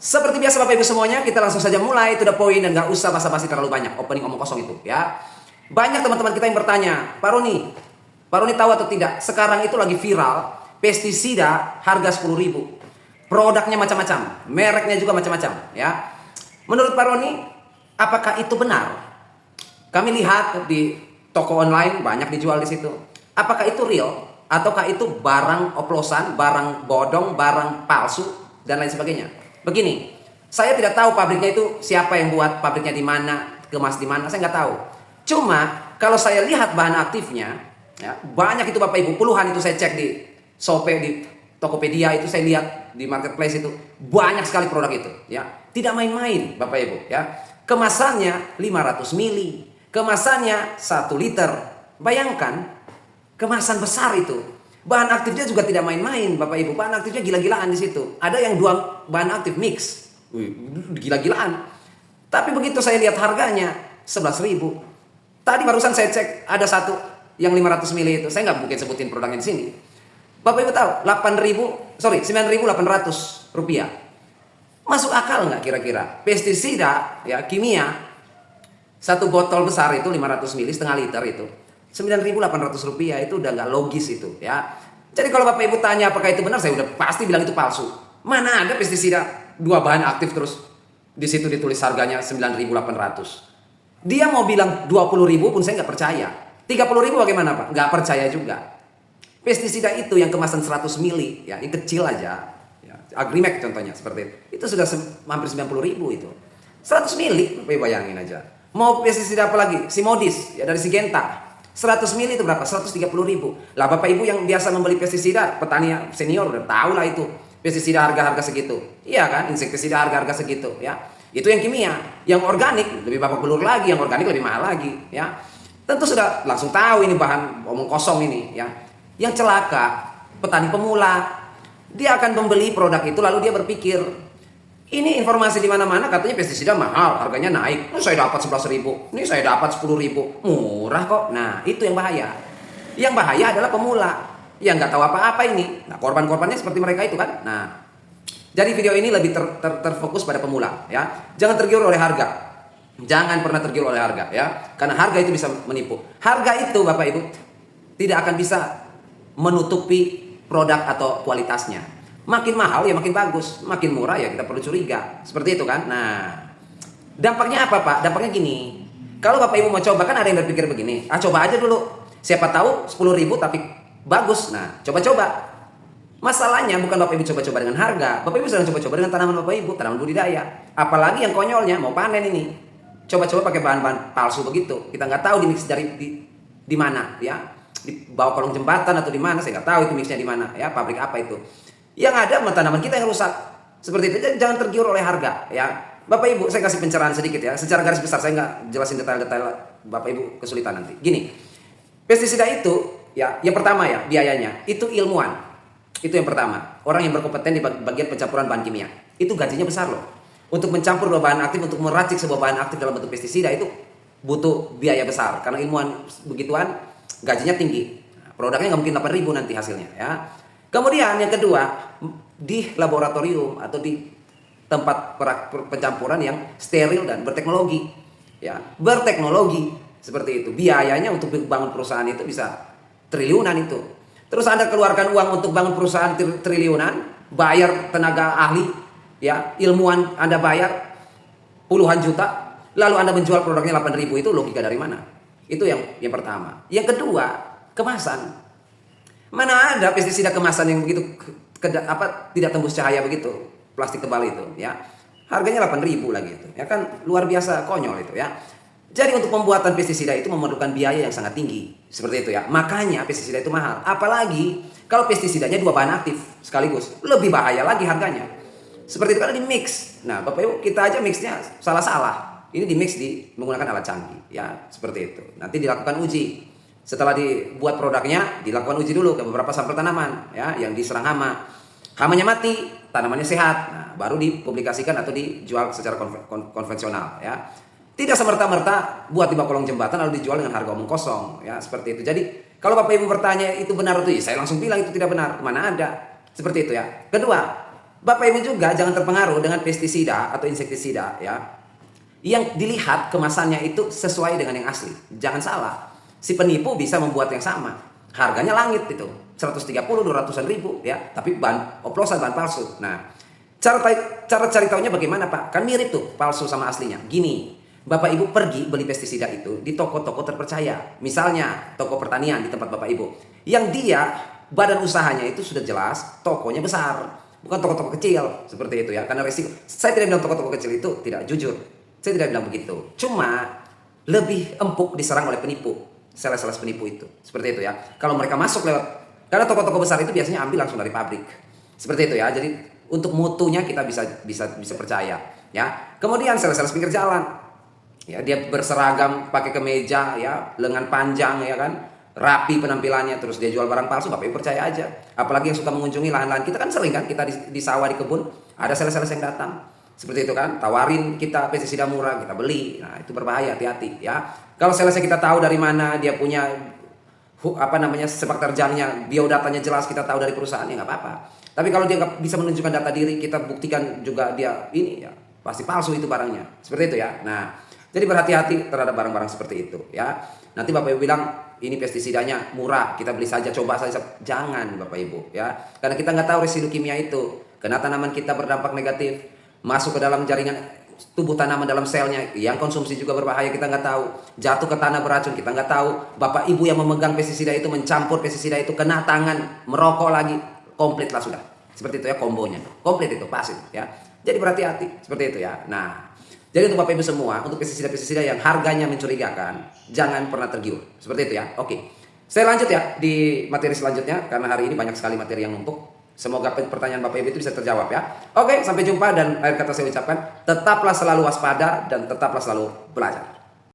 Seperti biasa Bapak Ibu semuanya, kita langsung saja mulai to the point dan nggak usah basa-basi terlalu banyak. Opening omong kosong itu ya. Banyak teman-teman kita yang bertanya, Pak Roni tahu atau tidak? Sekarang itu lagi viral pestisida harga 10.000. Produknya macam-macam, mereknya juga macam-macam ya. Menurut Pak Roni, apakah itu benar? Kami lihat di toko online banyak dijual di situ. Apakah itu real ataukah itu barang oplosan, barang bodong, barang palsu dan lain sebagainya? Begini, saya tidak tahu pabriknya itu siapa yang buat, pabriknya di mana, kemas di mana, saya nggak tahu. Cuma kalau saya lihat bahan aktifnya, ya, banyak itu Bapak Ibu, puluhan itu saya cek di Shopee, di Tokopedia itu saya lihat di marketplace itu banyak sekali produk itu, ya. Tidak main-main Bapak Ibu, ya. Kemasannya 500 mili, kemasannya 1 liter. Bayangkan kemasan besar itu. Bahan aktifnya juga tidak main-main Bapak Ibu. Bahan aktifnya gila-gilaan di situ. Ada yang 2 bahan aktif mix. Gila-gilaan. Tapi begitu saya lihat harganya 11.000. Tadi barusan saya cek ada satu yang 500 mili itu. Saya nggak mungkin sebutin produknya di sini. Bapak Ibu tahu 9.800 rupiah. Masuk akal nggak kira-kira? Pestisida ya kimia, satu botol besar itu 500 mili setengah liter itu 9.800 rupiah, itu udah nggak logis itu ya. Jadi kalau Bapak Ibu tanya apakah itu benar, saya udah pasti bilang itu palsu. Mana ada pestisida 2 bahan aktif terus di situ ditulis harganya 9.800. Dia mau bilang 20.000 pun saya nggak percaya. 30.000 bagaimana Pak? Nggak percaya juga. Pestisida itu yang kemasan 100 mili, ya, yang kecil aja, ya, Agrimek contohnya seperti itu sudah hampir 90.000 itu. 100 mili, bayangin aja. Mau pestisida apa lagi? Simodis, ya dari Sigenta. 100 mili itu berapa? 130.000. Lah Bapak Ibu yang biasa membeli pestisida, petani senior udah tahu lah itu. Pestisida harga-harga segitu. Iya kan? Insektisida harga-harga segitu, ya. Itu yang kimia. Yang organik lebih babak belur lagi, yang organik lebih mahal lagi, ya. Tentu sudah langsung tahu ini bahan omong kosong ini, ya. Yang celaka petani pemula, dia akan membeli produk itu lalu dia berpikir, ini informasi di mana-mana katanya pestisida mahal, harganya naik. Ini saya dapat 11.000, ini saya dapat 10.000, murah kok. Nah, itu yang bahaya. Yang bahaya adalah pemula yang nggak tahu apa-apa ini. Nah, korban-korbannya seperti mereka itu kan. Nah, jadi video ini lebih terfokus pada pemula, ya. Jangan tergiur oleh harga. Jangan pernah tergiur oleh harga, ya. Karena harga itu bisa menipu. Harga itu Bapak Ibu tidak akan bisa menutupi produk atau kualitasnya. Makin mahal ya makin bagus, makin murah ya kita perlu curiga. Seperti itu kan. Nah, dampaknya apa Pak? Dampaknya gini. Kalau Bapak Ibu mau coba, kan ada yang berpikir begini, coba aja dulu. Siapa tahu 10.000 tapi bagus. Nah, coba-coba. Masalahnya bukan Bapak Ibu coba-coba dengan harga. Bapak Ibu sedang coba-coba dengan tanaman Bapak Ibu, tanaman budidaya. Apalagi yang konyolnya mau panen ini. Coba-coba pakai bahan-bahan palsu begitu. Kita nggak tahu di mix dari di mana, ya. Di bawah kolong jembatan atau di mana, saya nggak tahu itu mixnya di mana, ya, pabrik apa itu. Yang ada tanaman kita yang rusak. Seperti itu. Jadi jangan tergiur oleh harga, ya. Bapak Ibu, saya kasih pencerahan sedikit ya. Secara garis besar saya nggak jelasin detail-detail, Bapak Ibu kesulitan nanti. Gini, pestisida itu ya, yang pertama ya biayanya itu ilmuwan. Itu yang pertama. Orang yang berkompeten di bagian pencampuran bahan kimia. Itu gajinya besar loh. Untuk mencampur 2 bahan aktif, untuk meracik sebuah bahan aktif dalam bentuk pestisida itu butuh biaya besar. Karena ilmuwan begituan gajinya tinggi. Produknya nggak mungkin 8.000 nanti hasilnya, ya. Kemudian yang kedua, di laboratorium atau di tempat pencampuran yang steril dan berteknologi, ya. Berteknologi seperti itu. Biayanya untuk bangun perusahaan itu bisa triliunan itu. Terus Anda keluarkan uang untuk bangun perusahaan triliunan, bayar tenaga ahli, ya, ilmuwan Anda bayar puluhan juta, lalu Anda menjual produknya 8.000, itu logika dari mana? Itu yang pertama. Yang kedua, kemasan. Mana ada pestisida kemasan yang begitu tidak tembus cahaya begitu, plastik tebal itu, ya. Harganya 8.000 lagi itu. Ya kan luar biasa konyol itu, ya. Jadi untuk pembuatan pestisida itu memerlukan biaya yang sangat tinggi. Seperti itu ya. Makanya pestisida itu mahal. Apalagi kalau pestisidanya 2 bahan aktif sekaligus, lebih bahaya lagi harganya. Seperti itu kan di mix. Nah, Bapak Ibu, kita aja mixnya salah-salah. Ini di mix menggunakan alat canggih, ya, seperti itu. Nanti dilakukan uji. Setelah dibuat produknya, dilakukan uji dulu ke beberapa sampel tanaman, ya, yang diserang hama. Hamanya mati, tanamannya sehat. Nah, baru dipublikasikan atau dijual secara konvensional, ya. Tidak semerta-merta buat di bawah kolong jembatan lalu dijual dengan harga omong kosong, ya, seperti itu. Jadi, kalau Bapak Ibu bertanya itu benar atau tidak, saya langsung bilang itu tidak benar. Mana ada? Seperti itu ya. Kedua, Bapak Ibu juga jangan terpengaruh dengan pestisida atau insektisida ya. Yang dilihat kemasannya itu sesuai dengan yang asli. Jangan salah. Si penipu bisa membuat yang sama. Harganya langit itu. 130-200 ribu ya. Tapi oplosan bahan palsu. Nah, cara cari tahunya bagaimana Pak? Kan mirip tuh palsu sama aslinya. Gini, Bapak Ibu pergi beli pestisida itu di toko-toko terpercaya. Misalnya toko pertanian di tempat Bapak Ibu. Yang dia badan usahanya itu sudah jelas, tokonya besar. Bukan toko-toko kecil seperti itu ya, karena resiko. Saya tidak bilang toko-toko kecil itu tidak jujur, saya tidak bilang begitu. Cuma lebih empuk diserang oleh penipu, sales-sales penipu itu, seperti itu ya. Kalau mereka masuk lewat, karena toko-toko besar itu biasanya ambil langsung dari pabrik, seperti itu ya. Jadi untuk mutunya kita bisa percaya ya. Kemudian sales-sales pinggir jalan, ya dia berseragam pakai kemeja ya, lengan panjang ya kan, rapi penampilannya, terus dia jual barang palsu. Bapak Ibu percaya aja. Apalagi yang suka mengunjungi lahan-lahan kita, kan sering kan kita di sawah, di kebun, ada sales-sales yang datang seperti itu kan, tawarin kita pestisida murah, kita beli. Nah itu berbahaya, hati-hati ya. Kalau salesnya kita tahu dari mana dia punya sepak terjangnya, biodatanya jelas, kita tahu dari perusahaan, ya nggak apa-apa. Tapi kalau dia nggak bisa menunjukkan data diri, kita buktikan juga dia ini ya, pasti palsu itu barangnya, seperti itu ya. Nah jadi berhati-hati terhadap barang-barang seperti itu ya. Nanti Bapak Ibu bilang ini pestisidanya murah, kita beli saja, coba saja. Jangan Bapak Ibu ya. Karena kita nggak tahu residu kimia itu. Karena tanaman kita berdampak negatif, masuk ke dalam jaringan tubuh tanaman, dalam selnya. Yang konsumsi juga berbahaya, kita nggak tahu. Jatuh ke tanah beracun, kita nggak tahu. Bapak Ibu yang memegang pestisida itu, mencampur pestisida itu, kena tangan, merokok lagi, komplit lah sudah. Seperti itu ya kombonya. Komplit itu, pasti ya. Jadi berhati-hati, seperti itu ya. Nah, jadi untuk Bapak Ibu semua, untuk pestisida-pestisida yang harganya mencurigakan, jangan pernah tergiur. Seperti itu ya. Oke. Saya lanjut ya di materi selanjutnya, karena hari ini banyak sekali materi yang numpuk. Semoga pertanyaan Bapak Ibu itu bisa terjawab ya. Oke, sampai jumpa, dan akhir kata saya ucapkan, tetaplah selalu waspada dan tetaplah selalu belajar.